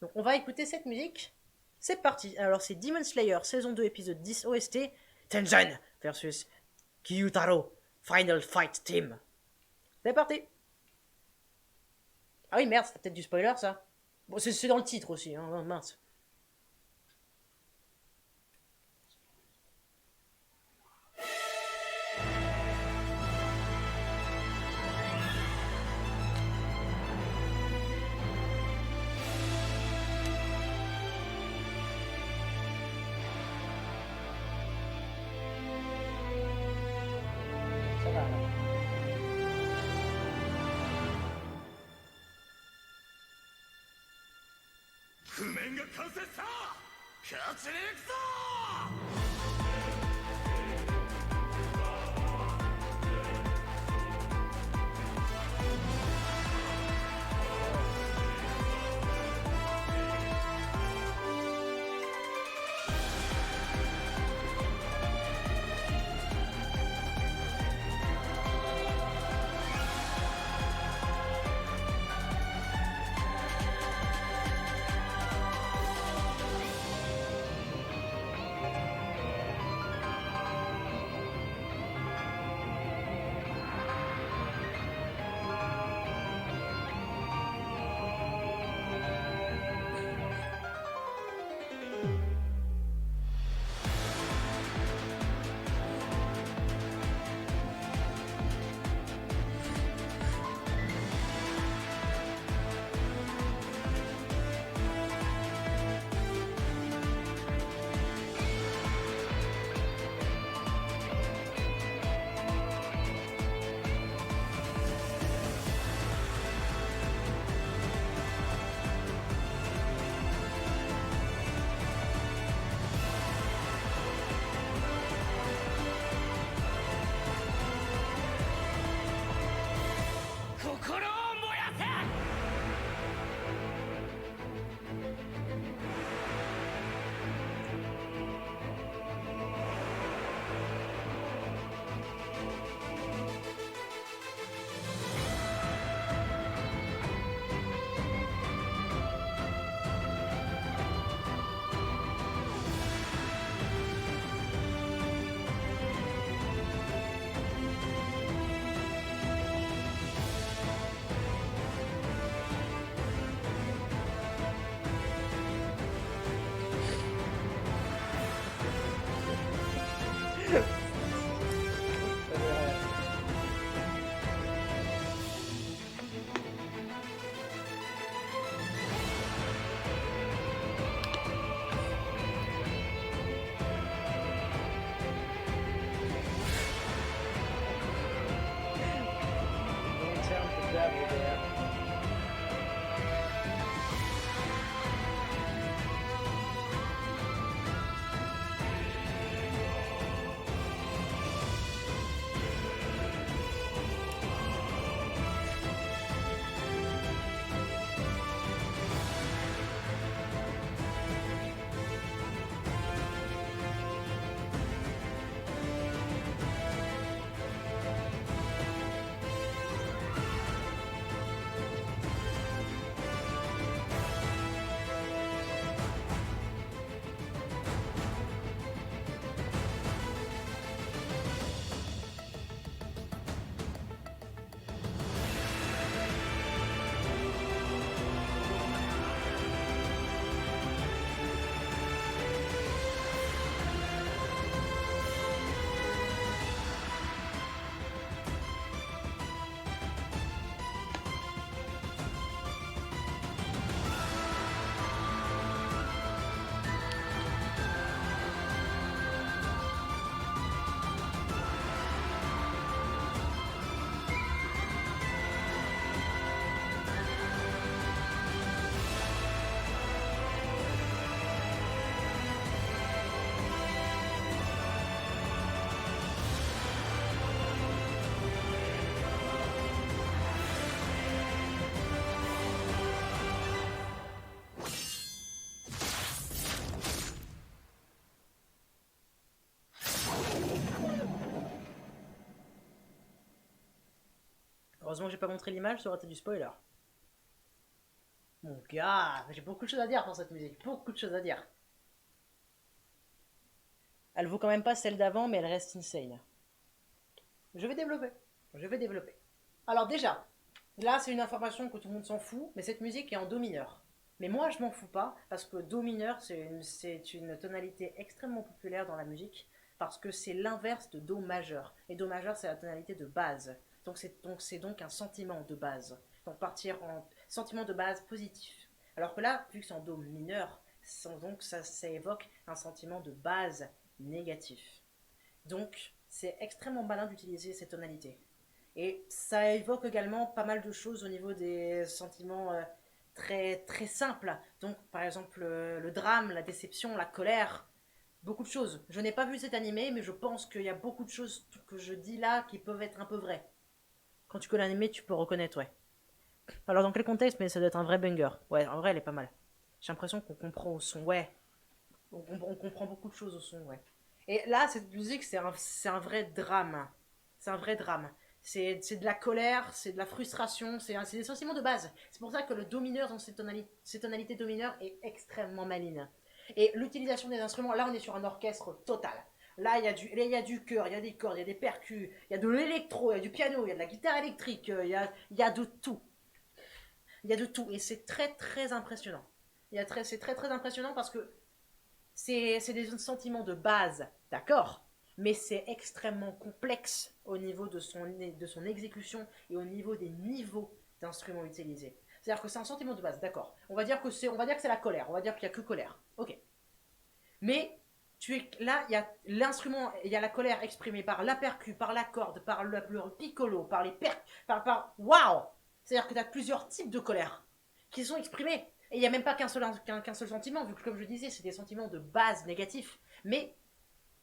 Donc on va écouter cette musique. C'est parti. Alors c'est Demon Slayer, saison 2, épisode 10 OST. Tengen versus Kyutaro, Final Fight Team. C'est parti. Ah oui, merde, c'était peut-être du spoiler ça. Bon, c'est dans le titre aussi, hein, oh, mince. Ça va alors. 譜面が完成した勝ちに行くぞ心を燃やせHeureusement que j'ai pas montré l'image, ça aurait été du spoiler. Mon gars, j'ai beaucoup de choses à dire dans cette musique, beaucoup de choses à dire. Elle vaut quand même pas celle d'avant, mais elle reste insane. Je vais développer. Je vais développer. Alors déjà, là c'est une information que tout le monde s'en fout, mais cette musique est en do mineur. Mais moi je m'en fous pas, parce que do mineur c'est une tonalité extrêmement populaire dans la musique, parce que c'est l'inverse de do majeur. Et do majeur c'est la tonalité de base. Donc c'est donc un sentiment de base. Donc partir en sentiment de base positif. Alors que là, vu que c'est en do mineur, donc ça évoque un sentiment de base négatif. Donc, c'est extrêmement malin d'utiliser ces tonalités. Et ça évoque également pas mal de choses au niveau des sentiments très, très simples. Donc, par exemple, le drame, la déception, la colère, beaucoup de choses. Je n'ai pas vu cet animé, mais je pense qu'il y a beaucoup de choses que je dis là qui peuvent être un peu vraies. Quand tu connais l'animé, tu peux reconnaître, ouais. Alors, dans quel contexte? Mais ça doit être un vrai banger. Ouais, en vrai, elle est pas mal. J'ai l'impression qu'on comprend au son, ouais. On comprend beaucoup de choses au son, ouais. Et là, cette musique, c'est un vrai drame. C'est un vrai drame. C'est de la colère, c'est de la frustration, c'est des sentiments de base. C'est pour ça que le do mineur dans ses tonalités do mineur est extrêmement maligne. Et l'utilisation des instruments, là on est sur un orchestre total. Là il y a du chœur, il y a des cordes, il y a des percus, il y a de l'électro, il y a du piano, il y a de la guitare électrique, il y a de tout. Il y a de tout et c'est très très impressionnant. C'est très très impressionnant parce que c'est des sentiments de base, d'accord, mais c'est extrêmement complexe au niveau de son exécution et au niveau des niveaux d'instruments utilisés. C'est-à-dire que c'est un sentiment de base, d'accord. On va dire que c'est la colère, on va dire qu'il n'y a que colère. Ok. Mais là, il y a l'instrument, il y a la colère exprimée par la percu, par la corde, par le piccolo, par les percus, waouh. C'est-à-dire que tu as plusieurs types de colère qui sont exprimés. Et il n'y a même pas qu'un seul sentiment, vu que, comme je disais, c'est des sentiments de base négatifs. Mais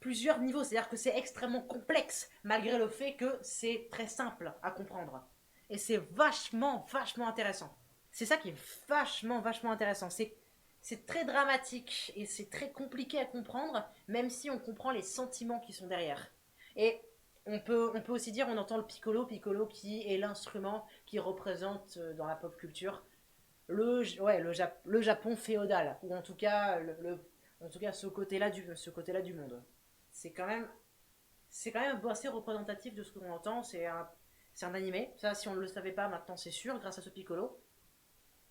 plusieurs niveaux, c'est-à-dire que c'est extrêmement complexe, malgré le fait que c'est très simple à comprendre. Et c'est vachement, vachement intéressant. C'est ça qui est vachement, vachement intéressant. C'est très dramatique et c'est très compliqué à comprendre, même si on comprend les sentiments qui sont derrière. Et on peut aussi dire, on entend le piccolo qui est l'instrument qui représente dans la pop culture le Japon féodal, ou en tout cas, en tout cas ce côté-là du monde. C'est quand même, c'est quand même assez représentatif de ce que l'on entend. C'est un animé. Ça, si on ne le savait pas, maintenant c'est sûr, grâce à ce piccolo.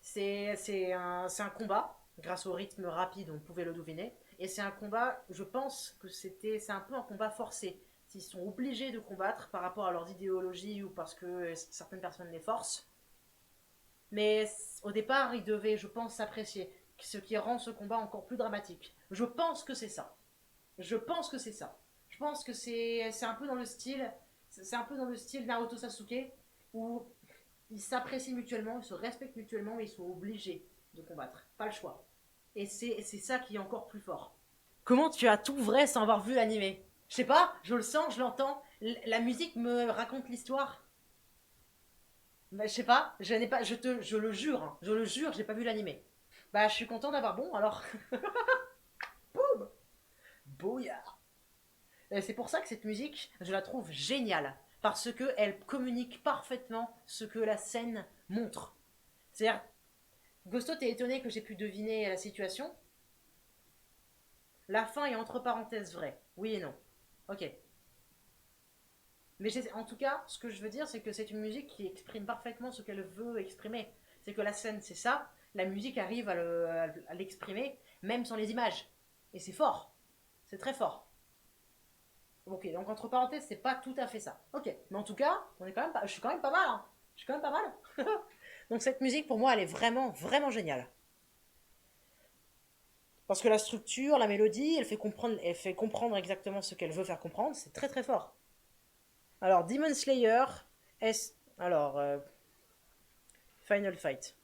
C'est un combat, grâce au rythme rapide, on pouvait le deviner. Et c'est un combat, je pense que c'est un peu un combat forcé. S'ils sont obligés de combattre par rapport à leurs idéologies ou parce que certaines personnes les forcent. Mais au départ, ils devaient, je pense, s'apprécier. Ce qui rend ce combat encore plus dramatique. Je pense que c'est ça. Je pense que c'est ça. Je pense que c'est un peu dans le style. C'est un peu dans le style Naruto Sasuke, où ils s'apprécient mutuellement, ils se respectent mutuellement, mais ils sont obligés de combattre. Pas le choix. Et c'est ça qui est encore plus fort. Comment tu as tout vrai sans avoir vu l'animé? Je sais pas, je le sens, je l'entends. La musique me raconte l'histoire. Bah, je sais pas, je n'ai pas, je le jure, hein, je le jure, j'ai pas vu l'animé. Bah, je suis content d'avoir bon, alors. Boum. Bouillard. Et c'est pour ça que cette musique, je la trouve géniale. Parce qu'elle communique parfaitement ce que la scène montre. C'est-à-dire, Gosto, t'es étonné que j'ai pu deviner la situation? La fin est entre parenthèses vraie. Oui et non. Ok. Mais en tout cas, ce que je veux dire, c'est que c'est une musique qui exprime parfaitement ce qu'elle veut exprimer. C'est que la scène, c'est ça. La musique arrive à l'exprimer, même sans les images. Et c'est fort. C'est très fort. Ok, donc entre parenthèses, c'est pas tout à fait ça. Ok, mais en tout cas, je suis quand même pas mal. Hein. Je suis quand même pas mal. Donc cette musique, pour moi, elle est vraiment, vraiment géniale. Parce que la structure, la mélodie, elle fait comprendre exactement ce qu'elle veut faire comprendre. C'est très, très fort. Alors, Demon Slayer, alors, Final Fight.